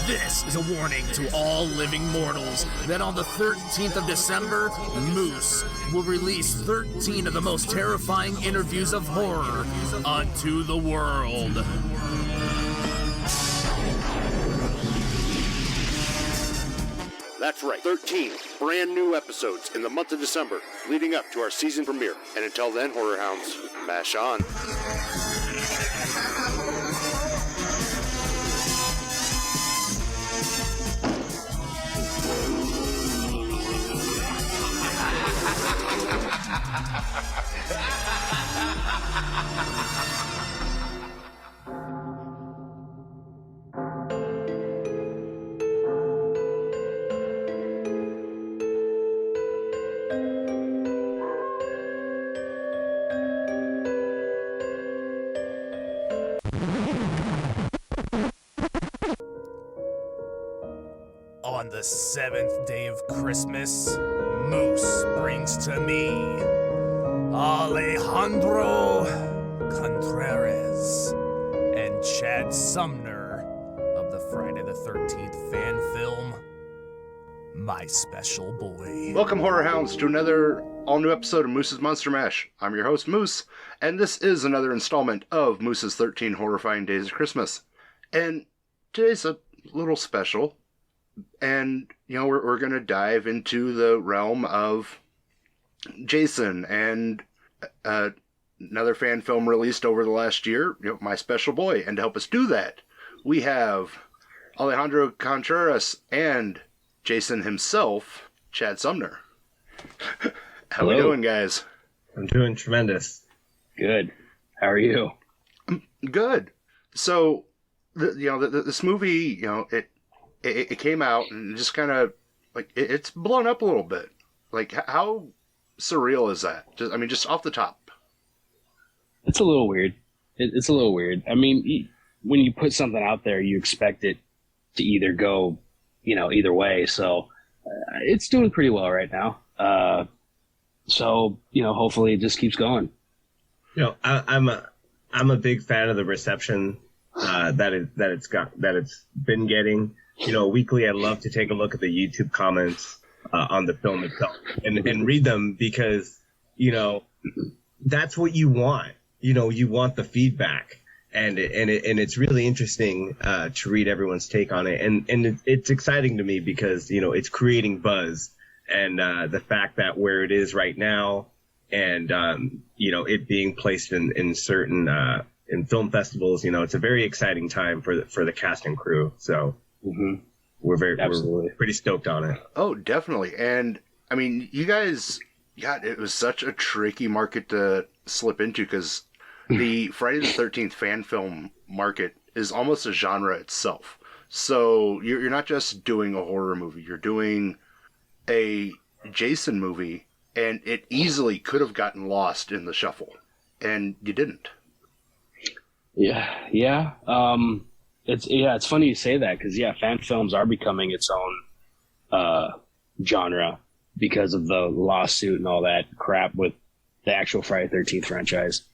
This is a warning to all living mortals that on the 13th of December, Moose will release 13 of the most terrifying interviews of horror unto the world. That's right, 13 brand new episodes in the month of December, leading up to our season premiere. And until then, Horror Hounds, mash on. On the 7th day of Christmas, Moose brings to me Alejandro Contreras and Chad Sumner of the Friday the 13th fan film, My Special Boy. Welcome, Horror Hounds, to another all-new episode of Moose's Monster Mash. I'm your host, Moose, and this is another installment of Moose's 13 Horror-fying Days of Christmas. And today's a little special. And, you know, we're going to dive into the realm of Jason and another fan film released over the last year, My Special Boy. And to help us do that, we have Alejandro Contreras and Jason himself, Chad Sumner. How we doing, guys? I'm doing tremendous. Good. How are you? Good. So, this movie, it came out and just kind of, it's blown up a little bit. Like, how surreal is that? Just off the top. It's a little weird. It's a little weird. I mean, when you put something out there, you expect it to either go, either way. So it's doing pretty well right now. So, hopefully it just keeps going. I'm a big fan of the reception that it's been getting. Weekly, I love to take a look at the YouTube comments on the film itself and read them because, that's what you want. You want the feedback, and it's really interesting to read everyone's take on it, and it's exciting to me because it's creating buzz, and the fact that where it is right now, and it being placed in certain in film festivals, it's a very exciting time for the cast and crew. So. Mm-hmm. We're pretty stoked on it. Oh, definitely. And you guys, it was such a tricky market to slip into because the Friday the 13th fan film market is almost a genre itself. So you're not just doing a horror movie, you're doing a Jason movie, and it easily could have gotten lost in the shuffle, and you didn't. Yeah. It's funny you say that because fan films are becoming its own genre because of the lawsuit and all that crap with the actual Friday the 13th franchise.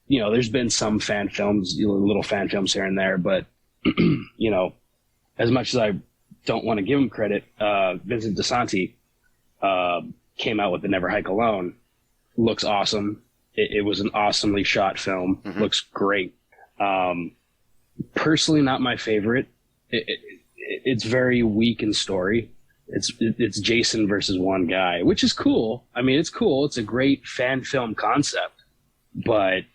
There's been some fan films, little fan films here and there, but as much as I don't want to give him credit, Vincent DeSanti came out with The Never Hike Alone. Looks awesome. It was an awesomely shot film. Mm-hmm. Looks great. Personally, not my favorite. It's very weak in story. It's Jason versus one guy, which is cool. It's cool. It's a great fan film concept, but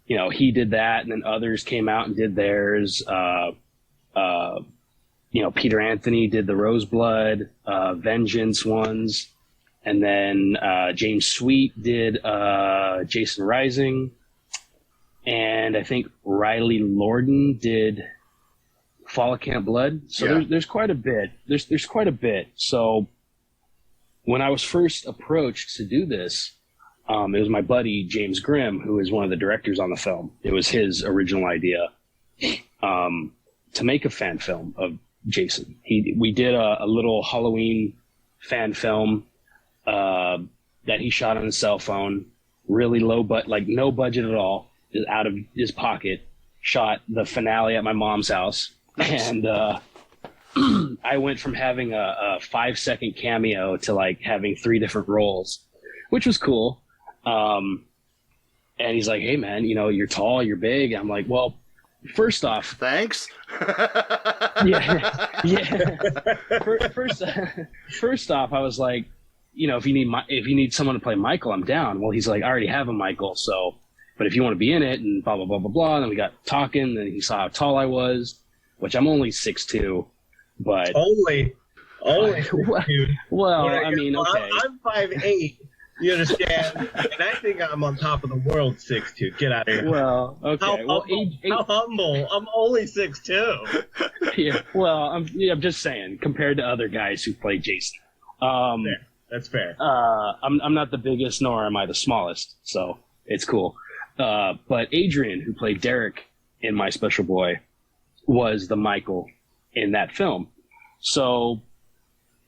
he did that, and then others came out and did theirs. Peter Anthony did the Roseblood, Vengeance ones, and then James Sweet did Jason Rising. And I think Riley Lorden did Fall of Camp Blood. So there's quite a bit. There's quite a bit. So when I was first approached to do this, it was my buddy James Grimm, who is one of the directors on the film. It was his original idea to make a fan film of Jason. We did a little Halloween fan film that he shot on his cell phone, really low, but no budget at all. Out of his pocket, shot the finale at my mom's house. And I went from having a 5-second cameo to like having 3 different roles, which was cool. And he's like, hey man, you're tall, you're big. I'm like, well, first off, thanks. yeah. First off, I was like, if you need someone to play Michael, I'm down. Well, he's like, I already have a Michael, so, but if you want to be in it and blah, blah, blah, blah, blah. And then we got talking and he saw how tall I was, which I'm only 6'2", but only. Well, I mean, okay. I'm 5'8". You understand? And I think I'm on top of the world 6'2". Get out of here. Well, okay. How humble. I'm only 6'2". Yeah. Well, I'm just saying, compared to other guys who play Jason. Fair. That's fair. I'm not the biggest, nor am I the smallest, so it's cool. But Adrian, who played Derek in My Special Boy, was the Michael in that film. So,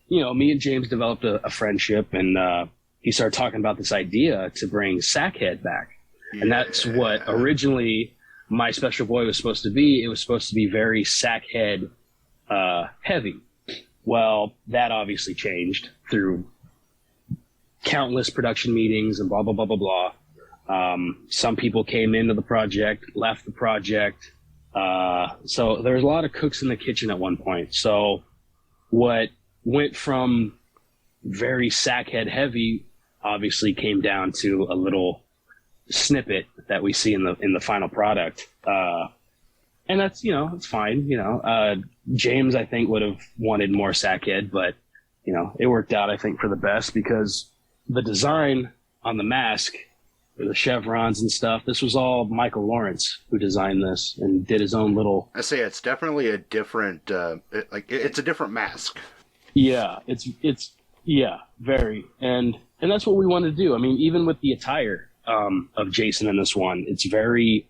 me and James developed a friendship, and he started talking about this idea to bring Sackhead back. And that's what originally My Special Boy was supposed to be. It was supposed to be very Sackhead heavy. Well, that obviously changed through countless production meetings and blah, blah, blah, blah, blah. Some people came into the project, left the project. So there was a lot of cooks in the kitchen at one point. So what went from very Sackhead heavy obviously came down to a little snippet that we see in the final product. And that's, it's fine. James, I think, would have wanted more Sackhead, but, it worked out, I think, for the best, because the design on the mask, the chevrons and stuff, this was all Michael Lawrence who designed this and did his own little... I say it's definitely a different, it's a different mask. Yeah, it's very. And that's what we wanted to do. I mean, even with the attire of Jason in this one, it's very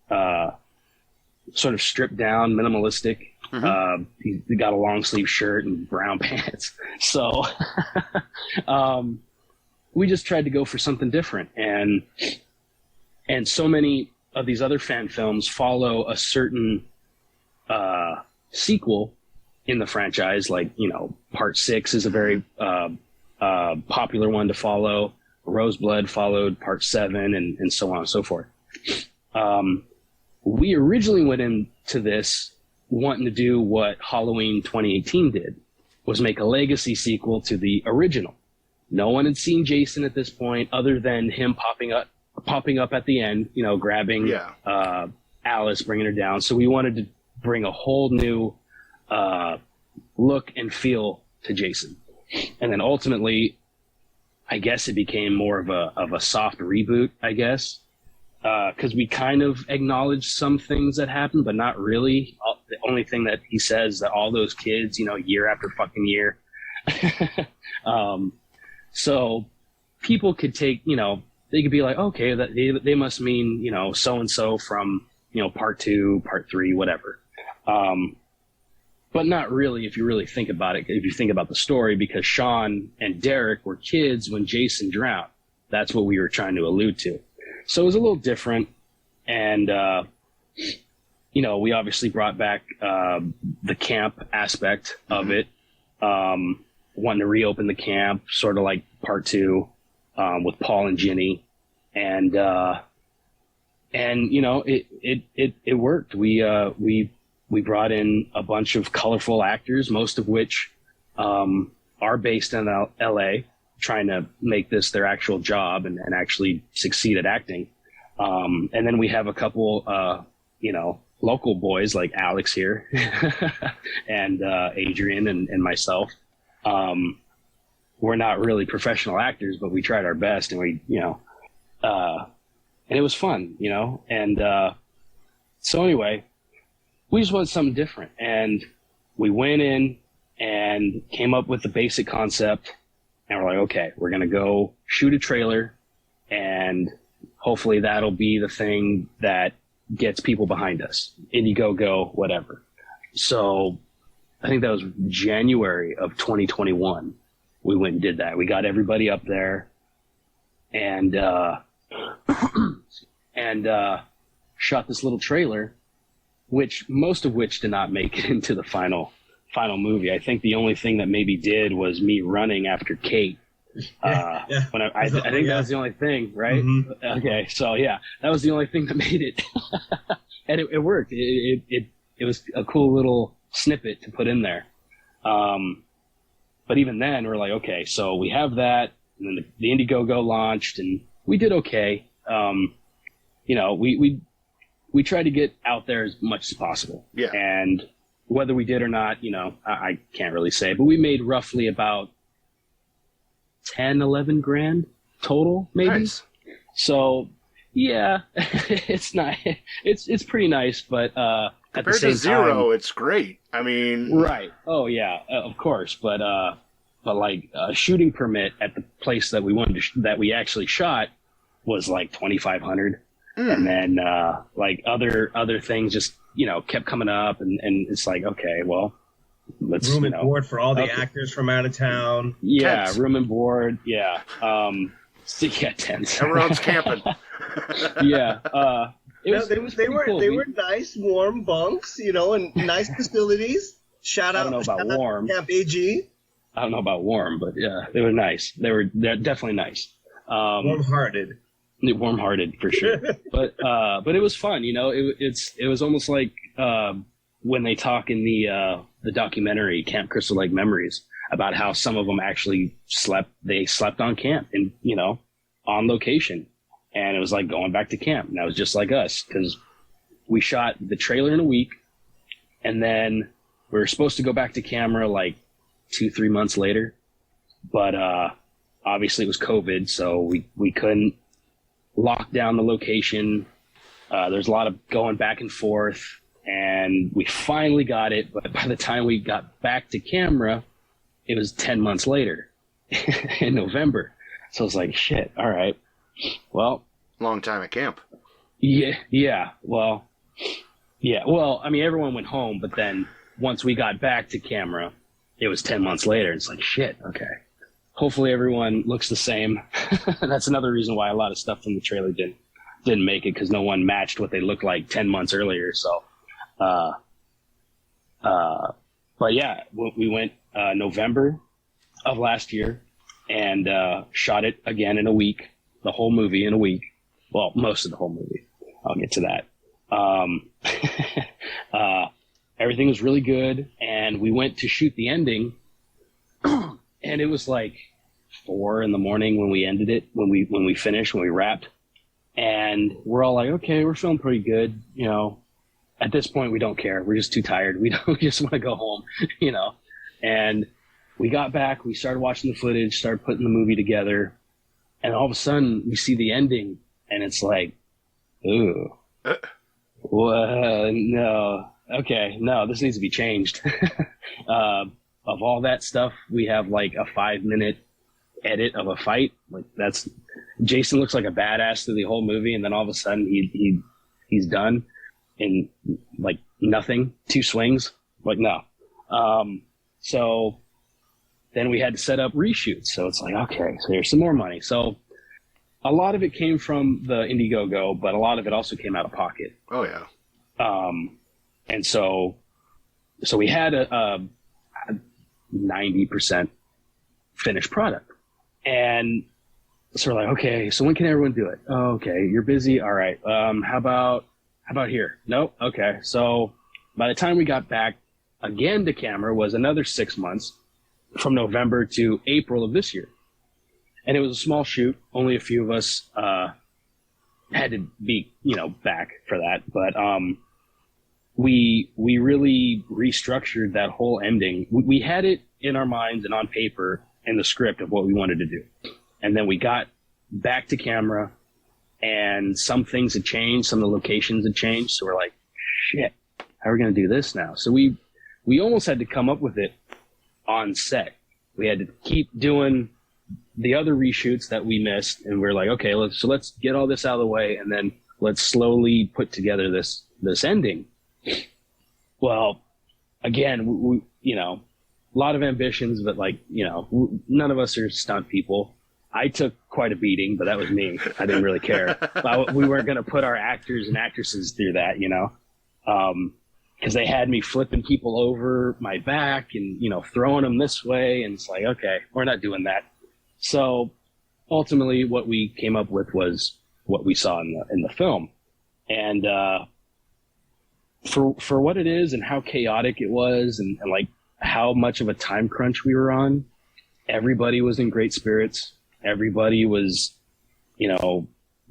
sort of stripped down, minimalistic. Mm-hmm. He got a long sleeve shirt and brown pants. So we just tried to go for something different. And so many of these other fan films follow a certain sequel in the franchise. Like, Part 6 is a very popular one to follow. Roseblood followed Part 7 and so on and so forth. We originally went into this wanting to do what Halloween 2018 did, was make a legacy sequel to the original. No one had seen Jason at this point other than him popping up at the end, grabbing Alice, bringing her down. So we wanted to bring a whole new look and feel to Jason. And then ultimately, I guess it became more of a soft reboot, I guess, because we kind of acknowledged some things that happened, but not really. The only thing that he says that all those kids, year after fucking year. So people could take, they could be like, okay, that they must mean, so-and-so from, part 2, part 3, whatever. But not really if you really think about it, if you think about the story, because Sean and Derek were kids when Jason drowned. That's what we were trying to allude to. So it was a little different. And, we obviously brought back the camp aspect of it, wanting to reopen the camp, sort of like part 2 with Paul and Ginny. And it worked. We brought in a bunch of colorful actors, most of which are based in L.A., trying to make this their actual job and actually succeed at acting. And then we have a couple, local boys like Alex here and Adrian and myself. We're not really professional actors, but we tried our best, and we, and it was fun, And so anyway, we just wanted something different, and we went in and came up with the basic concept, and we're like, okay, we're going to go shoot a trailer, and hopefully that'll be the thing that gets people behind us. Indiegogo, whatever. So I think that was January of 2021. We went and did that. We got everybody up there and shot this little trailer. which most of which did not make it into the final movie. I think the only thing that maybe did was me running after Kate. When I think that was the only thing, right? Mm-hmm. Okay, so yeah, that was the only thing that made it, and it worked. It was a cool little snippet to put in there. But even then, we're like, okay, so we have that, and then the Indiegogo launched, and we did okay. You know, we tried to get out there as much as possible. Yeah. And whether we did or not, you know, I can't really say, but we made roughly about 10, 11 grand total, maybe. Nice. So yeah, it's not, it's pretty nice, but, at the same to zero, time, it's great. I mean, right. Oh yeah, of course. But like a shooting permit at the place that we wanted to that we actually shot was like $2,500. And then like other things just, you know, kept coming up, and it's like, okay, well, let's room and board for all the actors from out of town. Yeah, tents. room and board. Yeah, yeah, tents. Everyone's camping. Yeah, they were nice, warm bunks, you know, and nice facilities. Shout out! I don't know about warm. Camp AG. I don't know about warm, but yeah, they were nice. They're definitely nice. Warm-hearted. Warm-hearted for sure. but it was fun, you know. It was almost like when they talk in the documentary Camp Crystal Lake Memories about how some of them actually slept on camp and, you know, on location, and it was like going back to camp. And that was just like us, because we shot the trailer in a week, and then we were supposed to go back to camera like 2-3 months later, but obviously it was COVID, so we couldn't lock down the location. There's a lot of going back and forth, and we finally got it, but by the time we got back to camera, it was 10 months later in November. So I was like, shit, all right. Well, long time at camp. Yeah. Well, I mean, everyone went home, but then once we got back to camera, it was 10 months later. It's like, shit, okay. Hopefully everyone looks the same. That's another reason why a lot of stuff from the trailer didn't make it, because no one matched what they looked like 10 months earlier. So, but yeah, we went November of last year and shot it again in a week, the whole movie in a week. Well, most of the whole movie. I'll get to that. Everything was really good, and we went to shoot the ending, and it was like 4 a.m. when we ended it, when we finished, when we wrapped, and we're all like, okay, we're feeling pretty good, you know. At this point, we don't care. We're just too tired. We just want to go home, you know. And we got back. We started watching the footage, started putting the movie together, and all of a sudden, we see the ending, and it's like, ooh, no, okay, no, this needs to be changed. Of all that stuff, we have like a 5-minute edit of a fight. Like Jason looks like a badass through the whole movie, and then all of a sudden he's done in like nothing, 2 swings. Like, no. So then we had to set up reshoots. So it's like, okay, so here's some more money. So a lot of it came from the Indiegogo, but a lot of it also came out of pocket. Oh yeah. And so we had a 90% finished product, and so we're like, okay, so when can everyone do it? Oh, okay, you're busy. All right. How about here? Nope. Okay. So by the time we got back again to camera was another 6 months, from November to April of this year. And it was a small shoot. Only a few of us had to be, you know, back for that. But we really restructured that whole ending. We had it in our minds and on paper in the script of what we wanted to do. And then we got back to camera, and some things had changed. Some of the locations had changed. So we're like, shit, how are we going to do this now? So we almost had to come up with it on set. We had to keep doing the other reshoots that we missed, and we're like, okay, let's get all this out of the way, and then let's slowly put together this ending. Well, again, we you know, a lot of ambitions, but like, you know, none of us are stunt people. I took quite a beating, but that was me. I didn't really care. We weren't going to put our actors and actresses through that, you know. because they had me flipping people over my back and, throwing them this way. And it's like, okay, we're not doing that. So ultimately what we came up with was what we saw in the film. And for what it is and how chaotic it was and like how much of a time crunch we were on, everybody was in great spirits. Everybody was,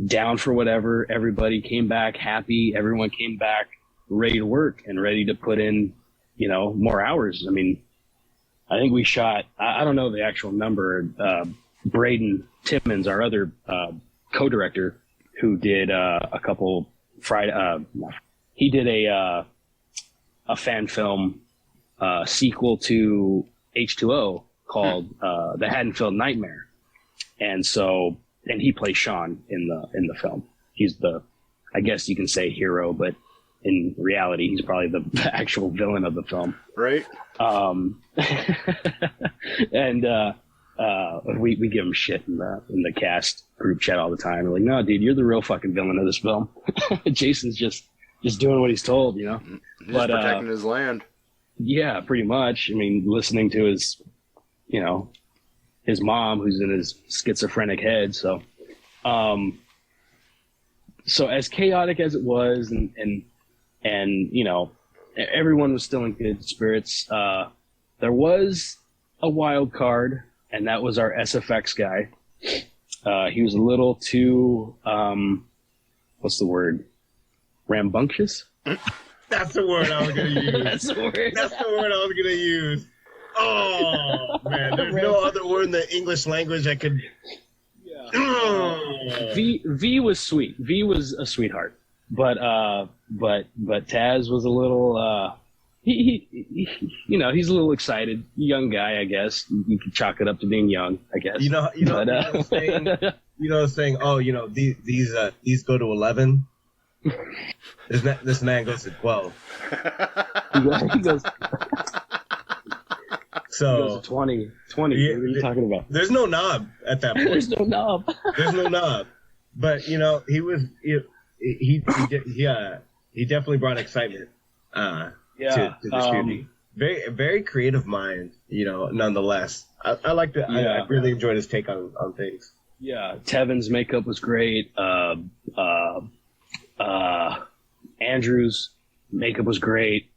down for whatever. Everybody came back happy. Everyone came back ready to work and ready to put in, more hours. I mean, I think we shot, I don't know the actual number. Braden Timmons, our other co-director, who did a couple he did a fan film sequel to H2O called The Haddonfield Nightmare. And he plays Sean in the film. He's I guess you can say hero, but in reality, he's probably the actual villain of the film. Right. And we give him shit in the cast group chat all the time. We're like, no, dude, you're the real fucking villain of this film. Jason's just doing what he's told, He's protecting his land. Yeah, pretty much. I mean, listening to his, his mom, who's in his schizophrenic head. So, so as chaotic as it was, and everyone was still in good spirits. There was a wild card, and that was our SFX guy. He was a little too, what's the word? Rambunctious? That's the word I was going to use. That's the word. That's the word I was going to use. Oh, man. There's no other word in the English language I could... Yeah. V was sweet. V was a sweetheart. But Taz was a little... He he's a little excited. Young guy, I guess. You could chalk it up to being young, I guess. The saying, these go to 11. This man goes to 12. He goes to 20. 20. Yeah, what are you talking about? There's no knob at that point. There's no knob. There's no knob. But he was he definitely brought excitement to the shooting. Very very creative mind, nonetheless. I like that. I really enjoyed his take on things. Yeah, Tevin's makeup was great. Andrew's makeup was great.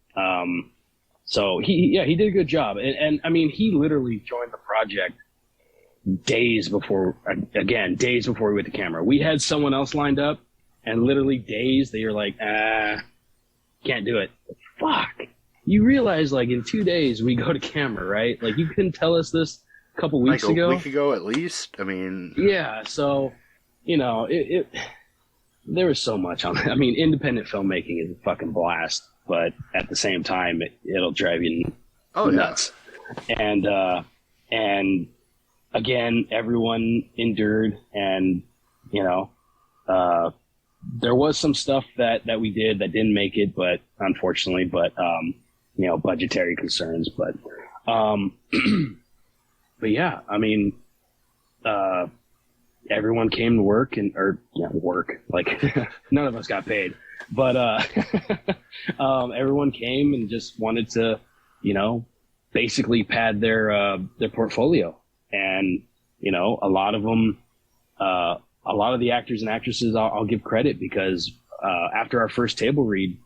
So he did a good job. And I mean, he literally joined the project days before we went to camera. We had someone else lined up, and literally days they were like, can't do it. Fuck. You realize, like, in 2 days we go to camera, right? Like, you couldn't tell us this a couple weeks ago. A week ago at least. I mean, yeah. So, there was so much on it. I mean, independent filmmaking is a fucking blast, but at the same time, it'll drive you nuts. Yeah. And again, everyone endured, and there was some stuff that we did that didn't make it, but unfortunately, budgetary concerns. But yeah, I mean, everyone came to work like none of us got paid, but everyone came and just wanted to, basically pad their portfolio. And, a lot of them, a lot of the actors and actresses, I'll give credit, because after our first table read,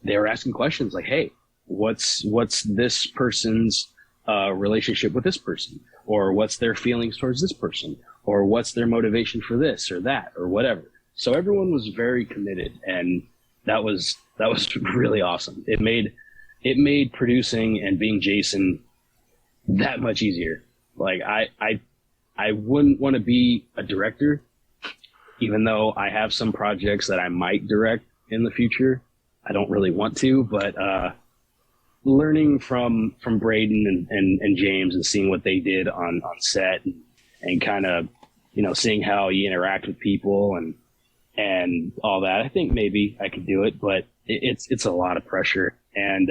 they were asking questions like, hey, what's this person's relationship with this person? Or what's their feelings towards this person? Or what's their motivation for this or that or whatever. So everyone was very committed, and that was really awesome. It made producing and being Jason that much easier. Like I wouldn't want to be a director, even though I have some projects that I might direct in the future. I don't really want to, but learning from Braden and James and seeing what they did on set and kind of, seeing how you interact with people and all that, I think maybe I could do it, but it's a lot of pressure. And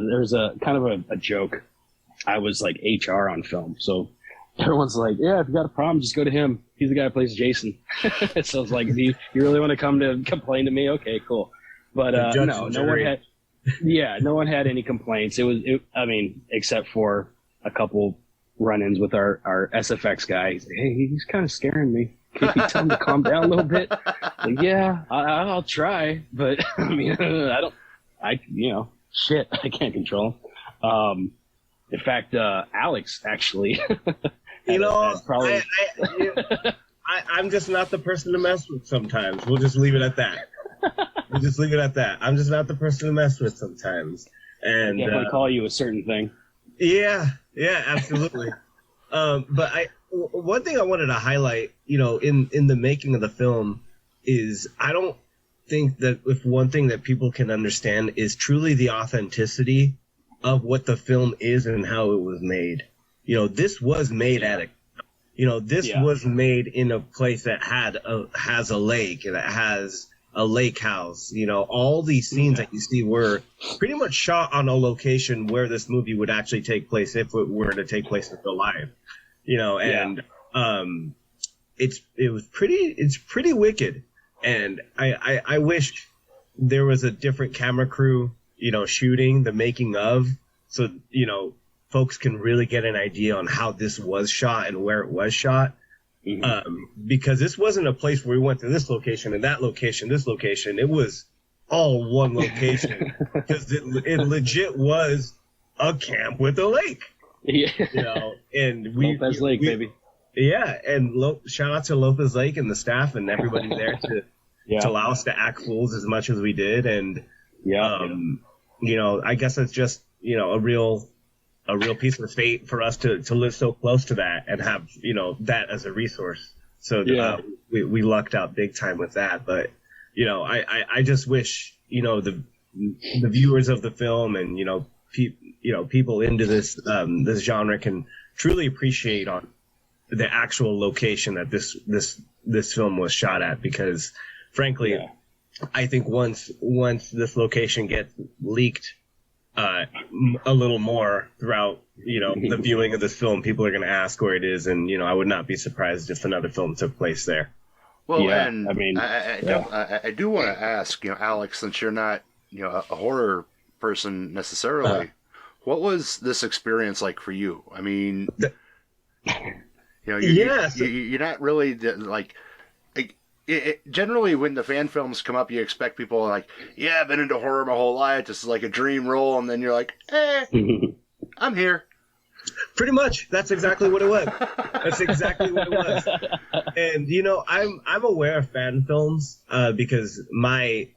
there's a kind of a joke. I was like HR on film. So everyone's like, yeah, if you got a problem, just go to him. He's the guy who plays Jason. So it's like, do you really want to come to complain to me? Okay, cool. But no one had any complaints. I mean, except for a couple run-ins with our SFX guy. He's like, hey, he's kind of scaring me. Can you tell him to calm down a little bit? Like, yeah, I'll try, but I mean, I can't control him. In fact, Alex actually, probably. I'm just not the person to mess with sometimes. We'll just leave it at that. I'm just not the person to mess with sometimes. And I definitely call you a certain thing. Yeah, absolutely. But one thing I wanted to highlight, in the making of the film is I don't think that if one thing that people can understand is truly the authenticity of what the film is and how it was made. This was made was made in a place that has a lake and that has a lake house. All these scenes that you see were pretty much shot on a location where this movie would actually take place if it were to take place in real life. It's pretty wicked. And I wish there was a different camera crew, shooting the making of, so, folks can really get an idea on how this was shot and where it was shot. Mm-hmm. Because this wasn't a place where we went to this location and that location, this location. It was all one location because it legit was a camp with a lake. Yeah. And Lopez Lake, baby. Yeah, and shout out to Lopez Lake and the staff and everybody there to allow us to act fools as much as we did. And I guess it's just a real piece of fate for us to live so close to that and have that as a resource. So we lucked out big time with that. But I just wish the viewers of the film and people into this this genre can truly appreciate on the actual location that this film was shot at, because frankly, I think once this location gets leaked a little more throughout the viewing of this film, people are going to ask where it is, and I would not be surprised if another film took place there. Well, and I mean, I do want to ask, Alex, since you're not a horror person necessarily, what was this experience like for you? I mean, you're not really like. Generally, when the fan films come up, you expect people like, yeah, I've been into horror my whole life. This is like a dream role. And then you're like, I'm here. Pretty much. That's exactly what it was. And, I'm aware of fan films because I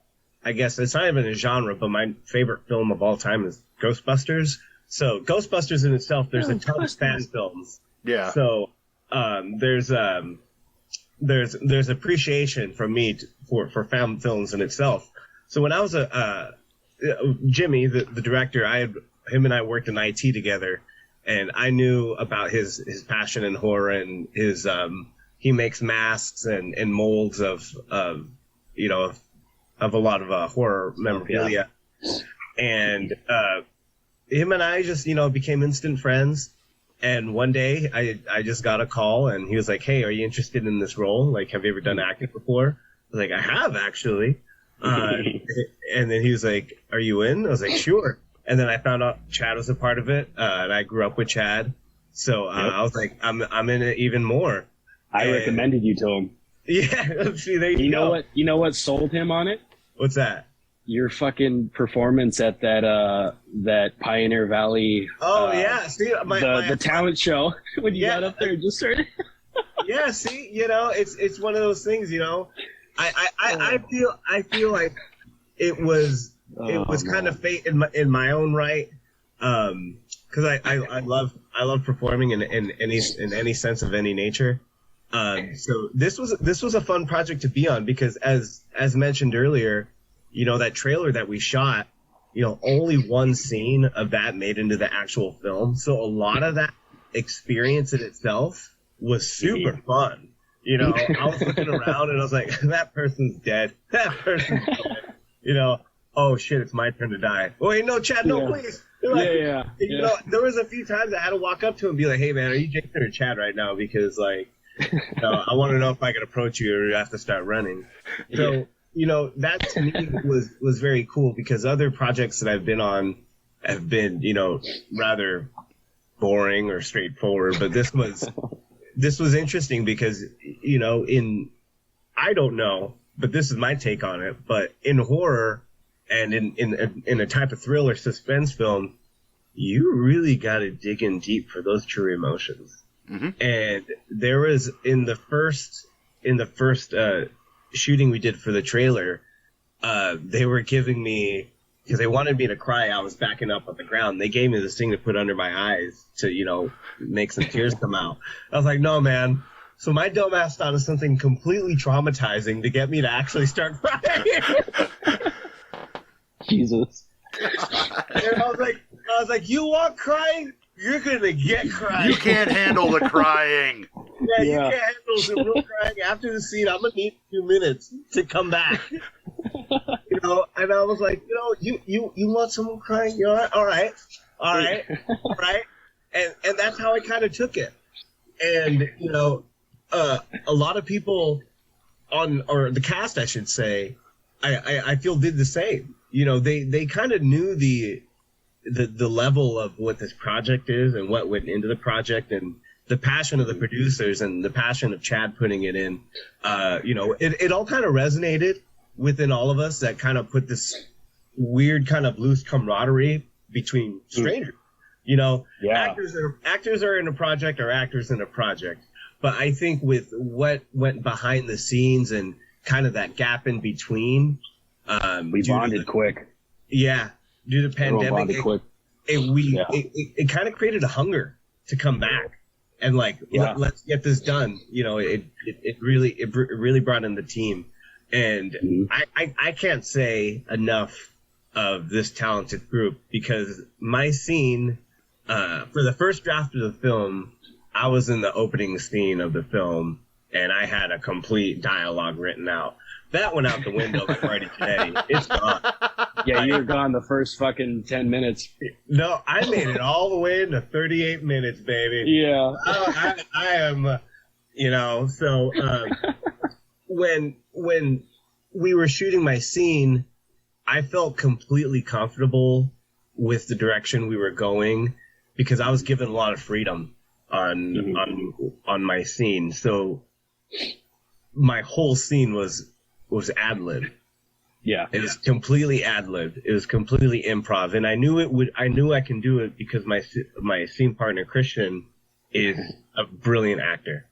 guess it's not even a genre, but my favorite film of all time is Ghostbusters. So Ghostbusters in itself, there's a ton of fan films. Yeah. So there's appreciation from me for fan films in itself. So when I was Jimmy, the director, him and I worked in IT together, and I knew about his passion in horror and he makes masks and molds of a lot of horror memorabilia. And him and I just became instant friends. And one day I just got a call and he was like, hey, are you interested in this role? Like, have you ever done acting before? I was like, I have actually. And then he was like, are you in? I was like, sure. And then I found out Chad was a part of it. And I grew up with Chad. So I was like, I'm in it even more. I recommended you to him. Yeah. See, there you go. You know what sold him on it? What's that? Your fucking performance at that Pioneer Valley. Oh yeah, see the talent show when you got up there and just started. Yeah, see, it's one of those things. I feel like it was kind of fate in my own right, because I love performing in any sense of any nature. So this was a fun project to be on because as mentioned earlier. That trailer that we shot, only one scene of that made into the actual film. So a lot of that experience in itself was super fun. I was looking around and I was like, that person's dead. That person's dead. Oh shit, it's my turn to die. Oh, wait, no, Chad, no, please. You know, there was a few times I had to walk up to him and be like, "Hey, man, are you Jason or Chad right now? Because like, I want to know if I can approach you or you have to start running." So, you know, that to me was very cool because other projects that I've been on have been, you know, rather boring or straightforward. But this was interesting because, you know, I don't know, but this is my take on it. But in horror and in a type of thriller suspense film, you really got to dig in deep for those true emotions. Mm-hmm. And there was in the first shooting we did for the trailer, they were giving me, because they wanted me to cry, I was backing up on the ground. They gave me this thing to put under my eyes to, you know, make some tears come out. I was like, no, man. So my dumb ass thought of something completely traumatizing to get me to actually start crying. Jesus. And I was like, you want crying? You're gonna get crying. You can't handle the crying. Yeah, you can't handle the real crying. After the scene, I'm gonna need a few minutes to come back. You know, and I was like, you know, you want someone crying? You know, all right. And that's how I kind of took it. And you know, a lot of people or the cast, I should say, I feel did the same. You know, they kind of knew the level of what this project is and what went into the project and the passion of the producers and the passion of Chad putting it in. You know, it all kind of resonated within all of us that kind of put this weird kind of loose camaraderie between strangers. You know, actors are in a project or actors in a project. But I think with what went behind the scenes and kind of that gap in between, we bonded quick. Yeah. Due to the pandemic, it kind of created a hunger to come back and like, let's get this done. You know, it really brought in the team. And I can't say enough of this talented group because my scene, for the first draft of the film, I was in the opening scene of the film and I had a complete dialogue written out. That went out the window like Marty Jannetty. It's gone. Yeah, you were gone the first fucking 10 minutes. No, I made it all the way into 38 minutes, baby. Yeah. I am, you know, so when we were shooting my scene, I felt completely comfortable with the direction we were going because I was given a lot of freedom on my scene. So my whole scene was ad-lib. Yeah. It was completely ad-lib. It was completely improv. And I knew I can do it because my scene partner, Christian, is a brilliant actor.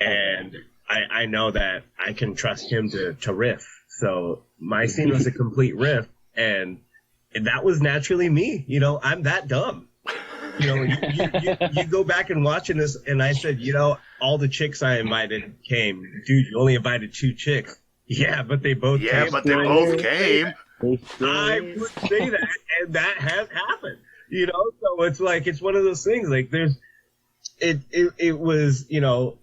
And I know that I can trust him to riff. So my scene was a complete riff. And that was naturally me. You know, I'm that dumb. You know, you go back and watching this, and I said, you know, all the chicks I invited came. Dude, you only invited 2 chicks. Yeah, but they both came. Yeah, but they both came. I would say that, and that has happened. You know, so it's like, it's one of those things, like it was, you know,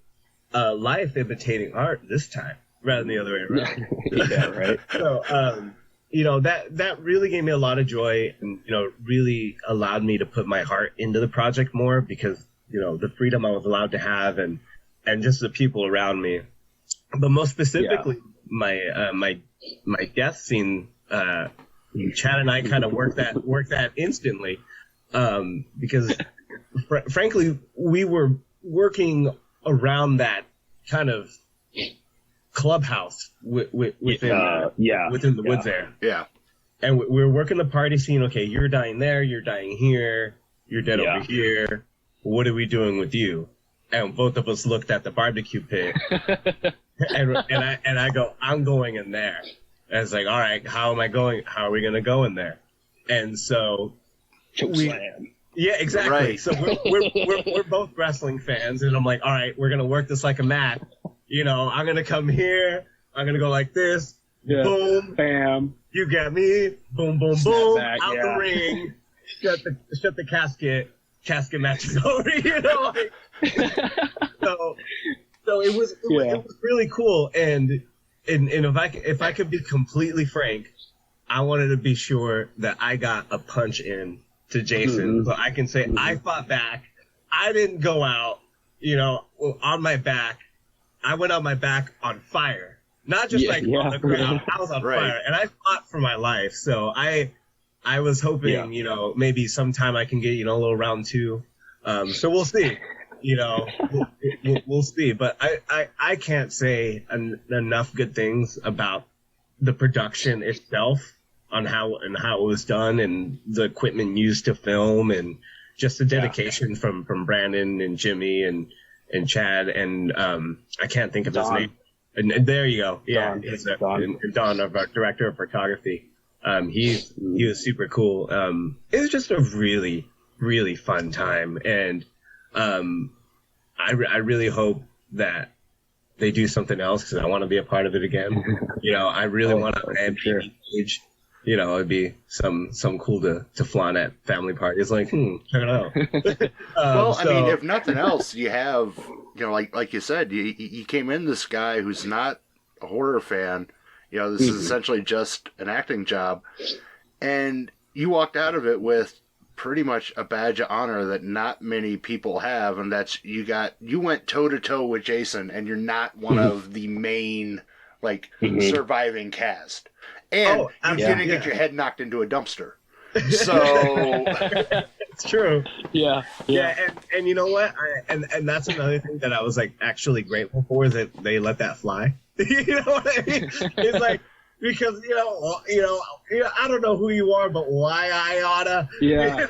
life imitating art this time, rather than the other way around. Yeah, right. So, you know, that really gave me a lot of joy and, you know, really allowed me to put my heart into the project more because, you know, the freedom I was allowed to have and just the people around me. But most specifically, my death scene, Chad and I kind of worked that instantly, because frankly, we were working around that kind of clubhouse within the woods there. Yeah. And we were working the party scene. Okay, you're dying there. You're dying here. You're dead over here. What are we doing with you? And both of us looked at the barbecue pit. and I go, I'm going in there. And it's like, all right, how am I going? How are we going to go in there? And so yeah, exactly. Right. So we're both wrestling fans, and I'm like, all right, we're going to work this like a mat. You know, I'm going to come here. I'm going to go like this. Yeah. Boom. Bam. You get me. Boom, boom, boom. Back, out the ring. Shut the casket. Casket match is over, you know? Like, so it was really cool. And if I could be completely frank, I wanted to be sure that I got a punch in to Jason. Mhm. So I can say I fought back. I didn't go out, on my back. I went on my back on fire. Not just on the ground. I was on fire. And I fought for my life. So I was hoping, maybe sometime I can get, a little round 2. So we'll see. We'll see. But I can't say enough good things about the production itself on how it was done and the equipment used to film and just the dedication from Brandon and Jimmy and Chad and I can't think of his name. And there you go. Yeah, Don, our director of photography. He was super cool. It was just a really, really fun time, and I really hope that they do something else because I want to be a part of it again. I really want to engage. It'd be some cool to flaunt at family parties. Like, I don't know. Well, I mean, if nothing else, you have, like you said, you came in this guy who's not a horror fan. This is essentially just an acting job, and you walked out of it with pretty much a badge of honor that not many people have, and that's you went toe to toe with Jason, and you're not one of the main surviving cast, and you didn't get your head knocked into a dumpster. So it's true. Yeah. And you know what? And that's another thing that I was actually grateful for is that they let that fly. You know what I mean? It's because I don't know who you are, but why I oughta. Yeah.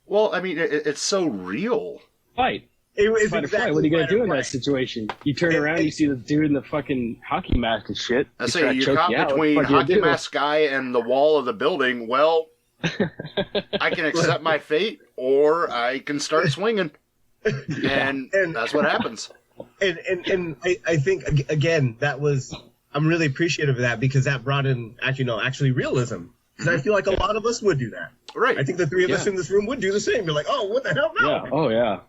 Well, I mean, it's so real. Fight. It was Fight or flight. What are you gonna do in that situation? You turn around, you see the dude in the fucking hockey mask and shit. I say you're caught between hockey mask guy and the wall of the building. Well, I can accept my fate, or I can start swinging, and that's what happens. And I think again I'm really appreciative of that because that brought in actually realism. Because I feel like a lot of us would do that. Right. I think the 3 of us in this room would do the same. You're like, oh, what the hell? No. Yeah. Oh yeah.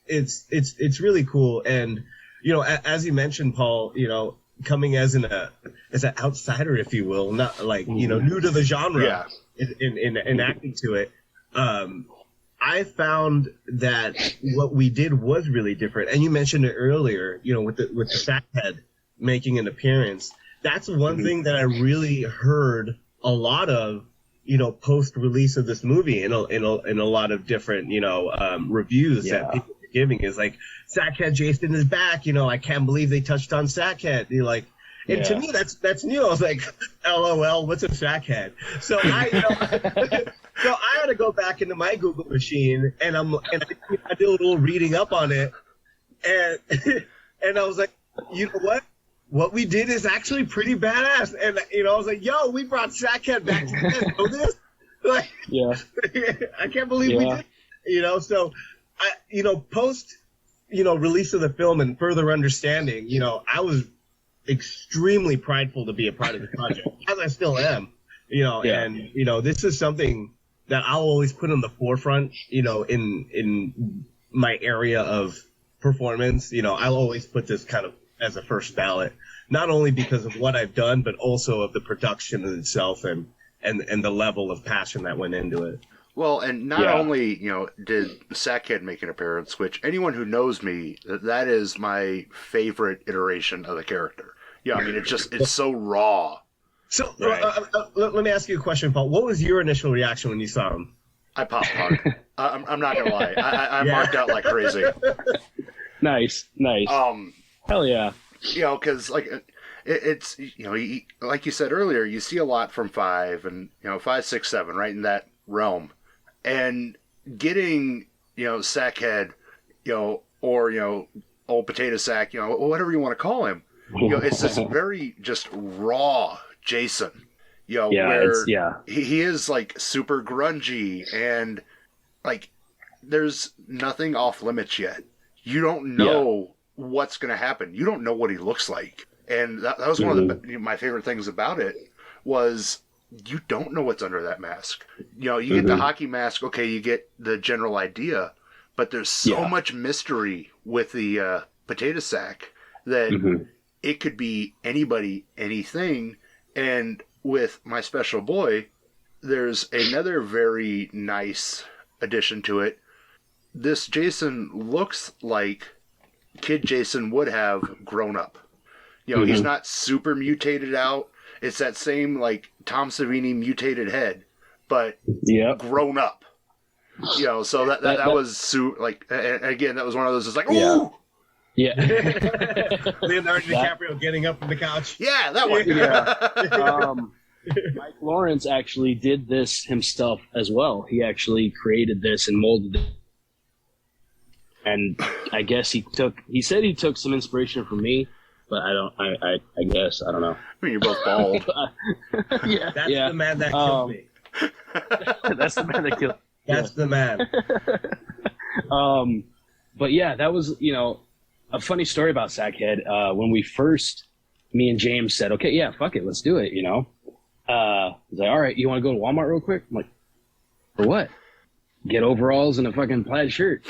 It's really cool. And as you mentioned, Paul, coming as an outsider, if you will, not new to the genre, in acting to it. I found that what we did was really different. And you mentioned it earlier, with the sack head making an appearance. That's one thing that I really heard a lot of, post release of this movie in a lot of different, reviews that people are giving is Sackhead Jason is back. I can't believe they touched on Sackhead. You're like, and to me, that's new. I was like, LOL, what's a Sackhead? So so I had to go back into my Google machine and I did a little reading up on it, and I was like, you know what? What we did is actually pretty badass. And I was like, yo, we brought Sackhead back to this. Know this? I can't believe we did. So post release of the film and further understanding, I was extremely prideful to be a part of the project, as I still am. And this is something that I'll always put on the forefront, in my area of performance. I'll always put this kind of as a first ballot, not only because of what I've done, but also of the production in itself and the level of passion that went into it. Well, and not only, did Sackhead make an appearance, which anyone who knows me, that is my favorite iteration of the character. Yeah, I mean, it's so raw. So let me ask you a question, Paul. What was your initial reaction when you saw him? I popped hard. I'm not gonna lie. I marked out like crazy. Nice. Hell yeah. Because it's like you said earlier, you see a lot from 5 and 5, 6, 7, right in that realm, and getting Sackhead, or old potato sack, whatever you want to call him. It's this very just raw Jason, where he is super grungy and there's nothing off limits yet. You don't know what's going to happen. You don't know what he looks like. And that was one of my favorite things about it was you don't know what's under that mask. You get the hockey mask. Okay. You get the general idea, but there's so much mystery with the potato sack that it could be anybody, anything. And with my special boy, there's another very nice addition to it. This Jason looks like Kid Jason would have grown up. You know, he's not super mutated out. It's that same, like, Tom Savini mutated head, but grown up. You know, so that was, like, and again, that was one of those, it's like, ooh! Yeah. Leonardo DiCaprio getting up from the couch. Yeah, that one. Yeah. Mike Lawrence actually did this himself as well. He actually created this and molded it. And I guess he said he took some inspiration from me, but I guess, I don't know. I mean, you're both bald. That's the man that killed me. That's the man that killed me. That's the man. But yeah, that was, you know, a funny story about Sackhead. When me and James said, okay, yeah, fuck it, let's do it, you know. He's like, all right, you want to go to Walmart real quick? I'm like, for what? Get overalls and a fucking plaid shirt.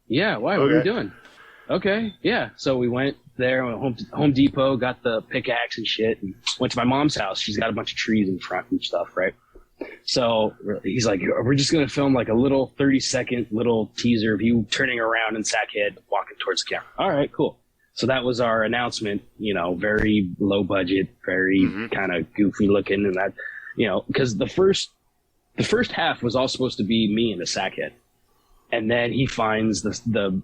Yeah, why? What are we doing? Okay, yeah. So we went there, went to Home Depot, got the pickaxe and shit, and went to my mom's house. She's got a bunch of trees in front and stuff, right? So he's like, we're just going to film like a little 30-second little teaser of you turning around in Sackhead, walking towards the camera. All right, cool. So that was our announcement, you know, very low budget, very kind of goofy looking, and that, you know, because the first half was all supposed to be me in the Sackhead. And then he finds the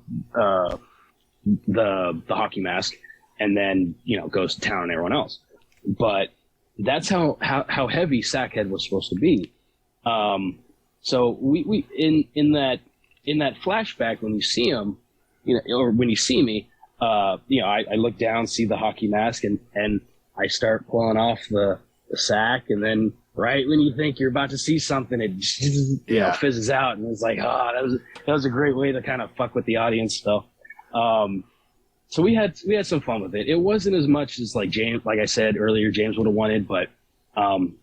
hockey mask, and then, you know, goes to town on everyone else. But that's how heavy Sackhead was supposed to be. So we in that flashback, when you see him, you know, or when you see me, you know, I look down, see the hockey mask, and I start pulling off the sack, and then right when you think you're about to see something, it just, you know, fizzes out, and it's like, that was a great way to kind of fuck with the audience. So, so we had some fun with it. It wasn't as much as like I said earlier, James would have wanted, but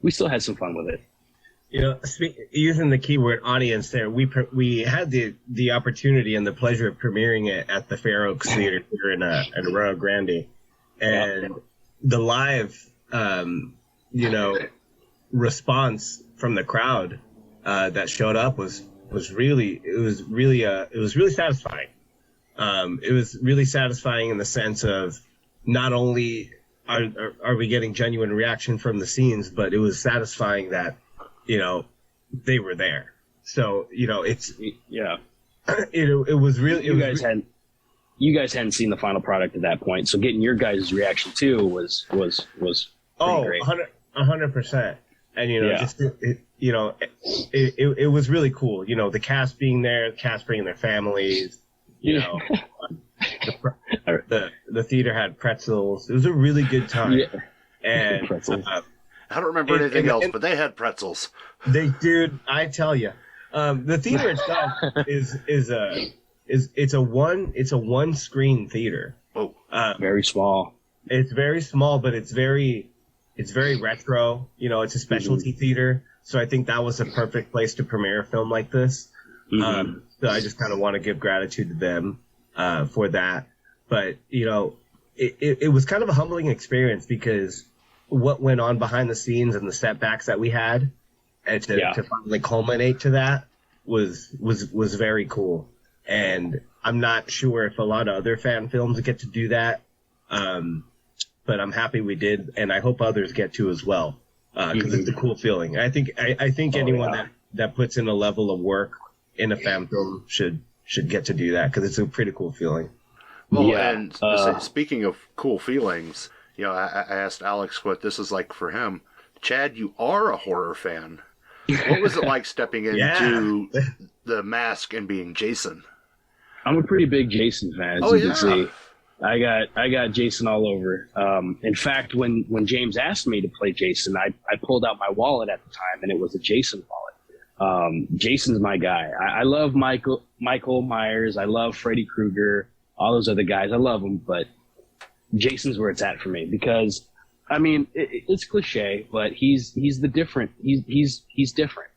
we still had some fun with it. You know, using the keyword audience there, we had the opportunity and the pleasure of premiering it at the Fair Oaks Theater here in Arroyo Grande, and the live, you know, response from the crowd that showed up was really satisfying. It was really satisfying in the sense of not only are we getting genuine reaction from the scenes, but it was satisfying that, you know, they were there. So, you know, it was really. You guys hadn't seen the final product at that point, so getting your guys' reaction too was great. 100%. And, you know, it was really cool. You know, the cast being there, the cast bringing their families, you know, the theater had pretzels. It was a really good time. Yeah. And I don't remember anything else, but they had pretzels. Dude, I tell you, the theater itself it's a one screen theater. Oh, very small. It's very small, but it's very retro. You know, it's a specialty theater, so I think that was a perfect place to premiere a film like this. So I just kind of want to give gratitude to them for that. But, you know, it was kind of a humbling experience because what went on behind the scenes and the setbacks that we had, and to finally culminate to that was very cool. And I'm not sure if a lot of other fan films get to do that, but I'm happy we did, and I hope others get to as well, because it's a cool feeling. I think anyone that puts in a level of work in a fan film should get to do that, because it's a pretty cool feeling. Well, and speaking of cool feelings, you know, I asked Alex what this is like for him. Chad, you are a horror fan. What was it like stepping into the mask and being Jason? I'm a pretty big Jason fan, as you can see. I got Jason all over. In fact, when James asked me to play Jason, I pulled out my wallet at the time, and it was a Jason wallet. Jason's my guy. I love Michael Myers. I love Freddy Krueger. All those other guys, I love them, but Jason's where it's at for me, because, I mean, it's cliche, but he's the different. He's different.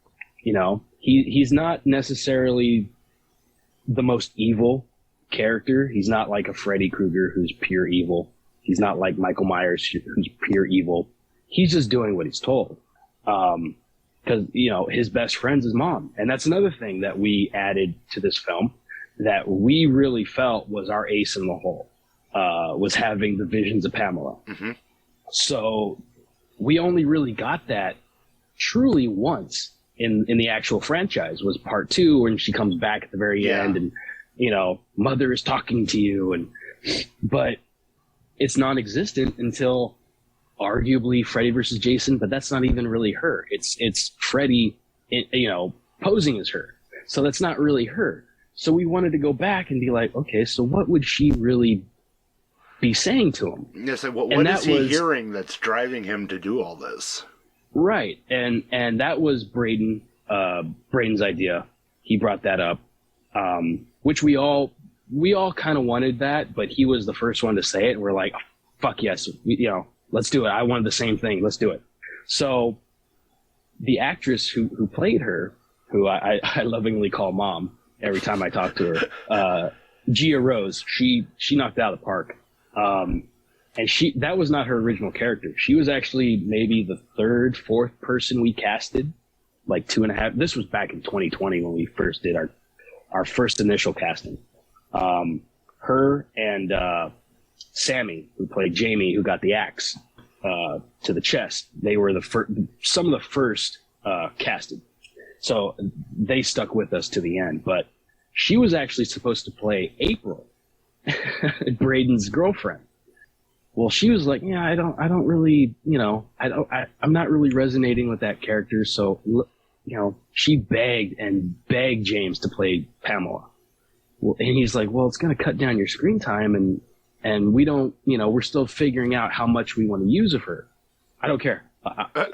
You know, he's not necessarily the most evil character. He's not like a Freddy Krueger who's pure evil. He's not like Michael Myers who's pure evil. He's just doing what he's told. because, his best friend's his mom. And that's another thing that we added to this film that we really felt was our ace in the hole, was having the visions of Pamela. Mm-hmm. So we only really got that truly once in the actual franchise, was part 2, when she comes back at the very end and, mother is talking to you. But it's non-existent until arguably Freddy versus Jason, but that's not even really her. It's Freddy, posing as her. So that's not really her. So we wanted to go back and be like, okay, so what would she really be saying to him? Yes, what is he hearing that's driving him to do all this? Right, and that was Braden's idea. He brought that up, which we all kind of wanted that, but he was the first one to say it, and we're like, fuck yes, let's do it. I wanted the same thing. Let's do it. So the actress who played her, who I lovingly call Mom every time I talk to her, Gia Rose, she knocked it out of the park. And that was not her original character. She was actually maybe the 3rd, 4th person we casted, like 2.5. This was back in 2020 when we first did our first initial casting. Her and Sammy, who played Jamie, who got the axe to the chest, they were some of the first casted. So they stuck with us to the end. But she was actually supposed to play April, Braden's girlfriend. Well, she was like, yeah, I don't really, I'm not really resonating with that character. So, she begged James to play Pamela. Well, and he's like, well, it's going to cut down your screen time. And we don't, we're still figuring out how much we want to use of her. I don't care.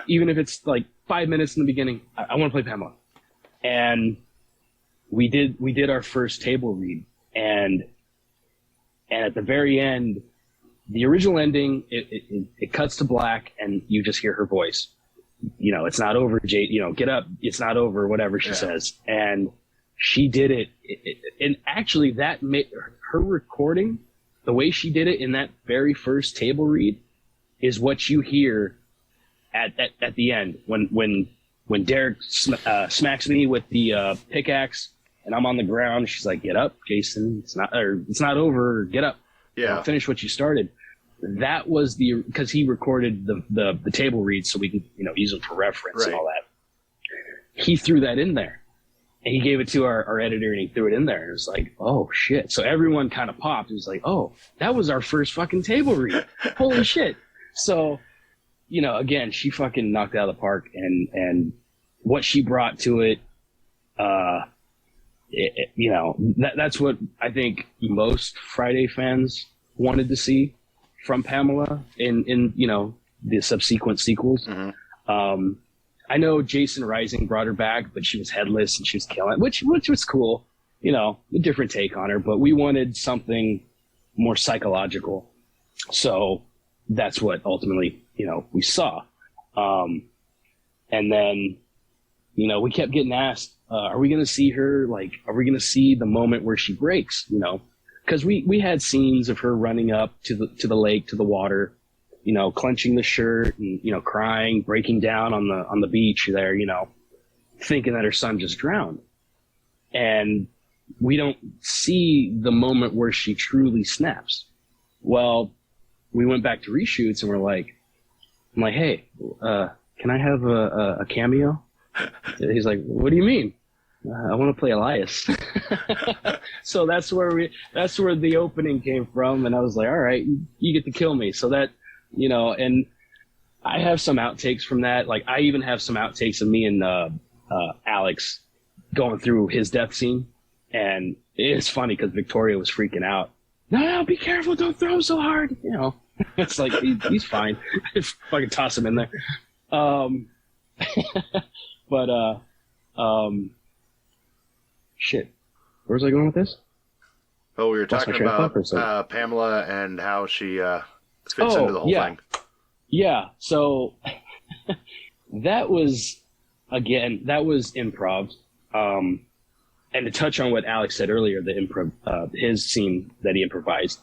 Even if it's like 5 minutes in the beginning, I want to play Pamela. And we did our first table read, and at the very end, the original ending, it cuts to black and you just hear her voice. It's not over, Jade, get up. It's not over, whatever she says. And she did it. And actually that made her recording, the way she did it in that very first table read, is what you hear at the end when Derek smacks me with the pickaxe and I'm on the ground. She's like, get up, Jason. It's not over. Get up. Yeah. Finish what you started. That was because he recorded the table reads so we can, use them for reference and all that. He threw that in there and he gave it to our editor and he threw it in there. And it was like, oh shit. So everyone kind of popped. It was like, oh, that was our first fucking table read. Holy shit. So, again, she fucking knocked it out of the park, and what she brought to it, that's what I think most Friday fans wanted to see from Pamela in the subsequent sequels. Mm-hmm. I know Jason Rising brought her back, but she was headless and she was killing, which was cool, a different take on her, but we wanted something more psychological. So that's what ultimately, we saw. And then, we kept getting asked, are we going to see her? Are we going to see the moment where she breaks, Because we had scenes of her running up to the lake, to the water, clenching the shirt and, crying, breaking down on the beach there, thinking that her son just drowned. And we don't see the moment where she truly snaps. Well, we went back to reshoots and I'm like, hey, can I have a cameo? He's like, what do you mean? I want to play Elias. So that's where the opening came from. And I was like, all right, you get to kill me. So that, and I have some outtakes from that. Like I even have some outtakes of me and Alex going through his death scene. And it's funny because Victoria was freaking out. No, be careful. Don't throw him so hard. It's like, he's fine. Just fucking toss him in there. Shit. Where was I going with this? Oh, we were talking about Pamela and how she fits into the whole thing. Yeah. So that was improv. And to touch on what Alex said earlier, the improv, his scene that he improvised,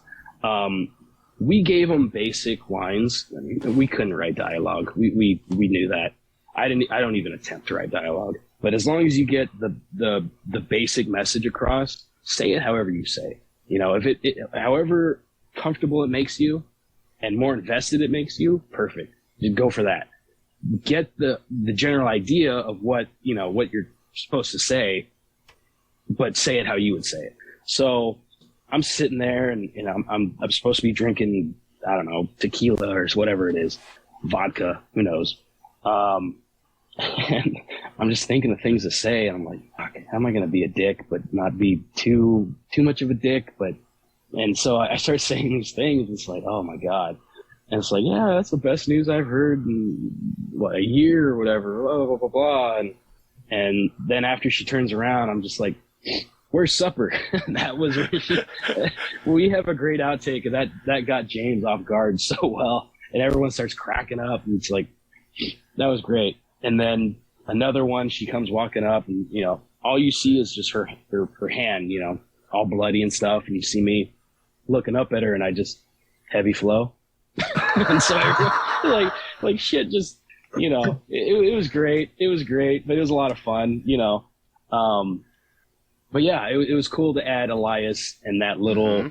we gave him basic lines. I mean, we couldn't write dialogue. We knew that. I don't even attempt to write dialogue. But as long as you get the basic message across, say it however you say. You know, if it however comfortable it makes you and more invested it makes you, perfect. Just go for that. Get the general idea of what you're supposed to say, but say it how you would say it. So I'm sitting there and I'm supposed to be drinking, I don't know, tequila or whatever it is, vodka, who knows. And I'm just thinking of things to say, and I'm like, okay, how am I going to be a dick, but not be too much of a dick? And so I start saying these things. It's like, oh my God. And it's like, yeah, that's the best news I've heard in a year or whatever, blah, blah, blah, blah. And then after she turns around, I'm just like, where's supper? That was, we have a great outtake, and that got James off guard so well. And everyone starts cracking up, and it's like, that was great. And then another one, she comes walking up, and, you know, all you see is just her hand, you know, all bloody and stuff. And you see me looking up at her, and I just, heavy flow. And so like shit, just, you know, it was great. It was great, but it was a lot of fun, you know. But yeah, it was cool to add Elias and that little,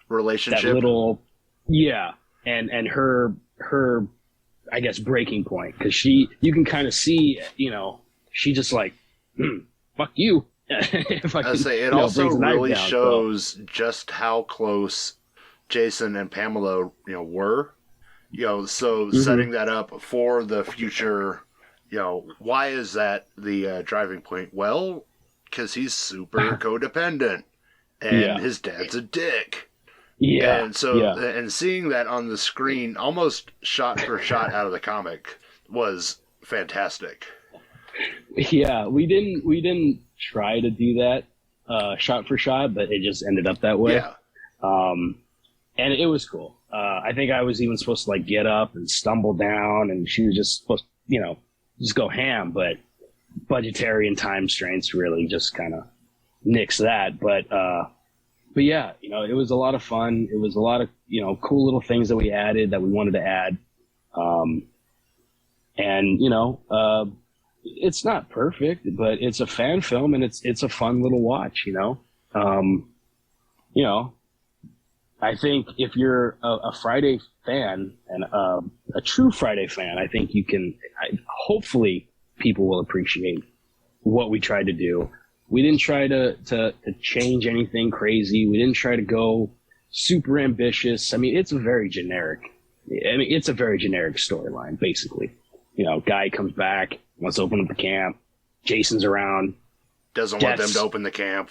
relationship. That little, yeah. And her, I guess, breaking point. 'Cause you can kind of see, you know, she just like, fuck you. I say it also really shows just how close Jason and Pamela, you know, were, you know, so setting that up for the future, you know, why is that the driving point? Well, because he's super codependent and his dad's a dick. Yeah. And so, and seeing that on the screen, almost shot for shot out of the comic, was fantastic. Yeah, we didn't try to do that shot for shot, but it just ended up that way. Yeah. And it was cool. I think I was even supposed to like get up and stumble down, and she was just supposed to, you know, just go ham, but budgetary and time constraints really just kind of nixed that. But yeah, you know, it was a lot of fun. It was a lot of, you know, cool little things that we added that we wanted to add. And, you know, it's not perfect, but it's a fan film, and it's a fun little watch, you know. You know, I think if you're a Friday fan and a true Friday fan, I think you can, hopefully people will appreciate what we tried to do. We didn't try to change anything crazy. We didn't try to go super ambitious. I mean, it's a very generic storyline, basically. You know, guy comes back, wants to open up the camp. Jason's around. Doesn't want them to open the camp.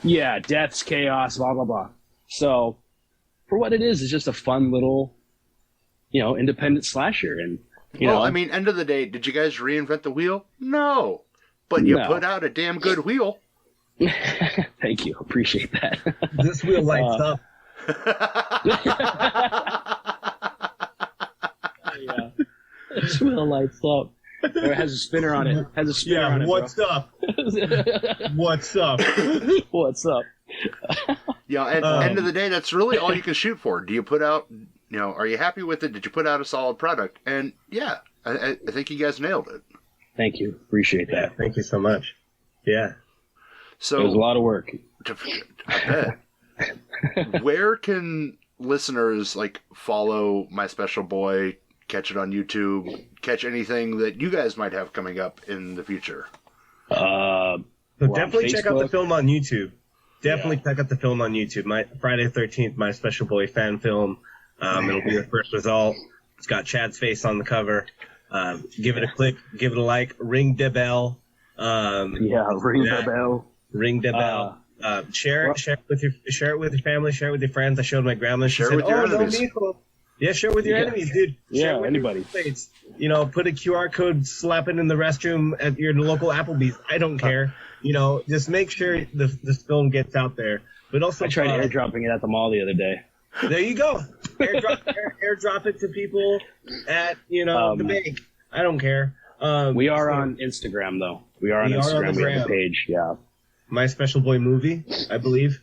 Yeah, deaths, chaos, blah, blah, blah. So, for what it is, it's just a fun little, you know, independent slasher. And, you know, I mean, end of the day, did you guys reinvent the wheel? No. But you put out a damn good wheel. Thank you. Appreciate that. This wheel lights up. Yeah. This wheel lights up. Or it has a spinner on it. What's up? What's up? What's up? Yeah, at the end of the day, that's really all you can shoot for. Do you put out, you know, are you happy with it? Did you put out a solid product? And yeah, I think you guys nailed it. Thank you. Appreciate that. Yeah, thank you so much. Yeah. So it was a lot of work. I bet. Where can listeners like follow My Special Boy, catch it on YouTube, catch anything that you guys might have coming up in the future? So definitely check out the film on YouTube. Definitely check out the film on YouTube. My Friday the 13th, My Special Boy fan film. It'll be the first result. It's got Chad's face on the cover. Give it a click, give it a like, ring the bell. Ring the bell. Ring the bell. Share it with your family, share it with your friends. I showed my grandma. She said, with your enemies. Yeah, share it with your enemies, dude. Yeah, anybody. You know, put a QR code, slap it in the restroom at your local Applebee's. I don't care. You know, just make sure this film gets out there. But also, I tried airdropping it at the mall the other day. There you go. Airdrop it to people at, you know, the bank. I don't care. We are on Instagram, though. We are on Instagram. We have a page, yeah. My Special Boy Movie, I believe.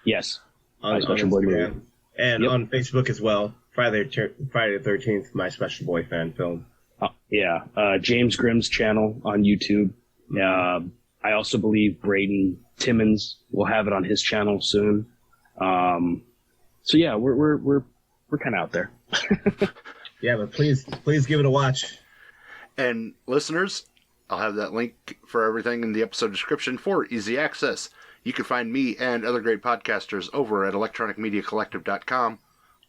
Yes. On Special Boy Movie. And on Facebook as well. Friday the 13th, My Special Boy fan film. James Grimm's channel on YouTube. I also believe Braden Timmons will have it on his channel soon. So yeah, we're kind of out there. Yeah, but please give it a watch. And listeners, I'll have that link for everything in the episode description for easy access. You can find me and other great podcasters over at electronicmediacollective.com,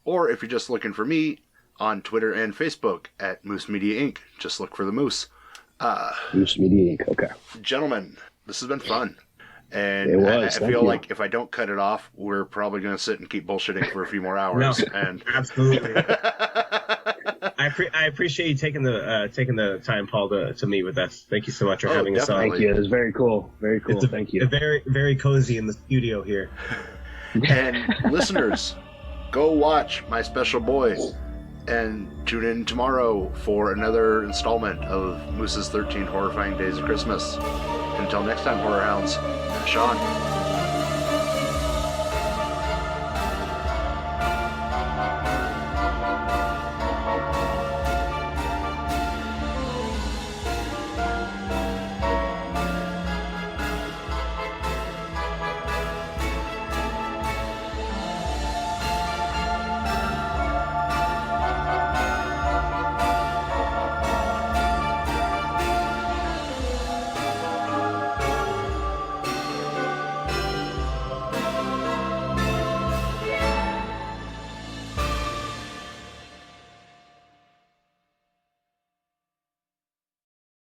or if you're just looking for me, on Twitter and Facebook at Moose Media Inc. Just look for the Moose. Moose Media Inc. Okay. Gentlemen, this has been fun. And It was. I feel like if I don't cut it off, we're probably going to sit and keep bullshitting for a few more hours. No, and absolutely. I appreciate you taking the time, Paul, to meet with us. Thank you so much for having us on. Thank you. It was very cool. Very cool. Thank you. Very, very cozy in the studio here. And listeners, go watch My Special Boy. And tune in tomorrow for another installment of Moose's 13 Horrifying Days of Christmas. Until next time, Horror Hounds, Sean.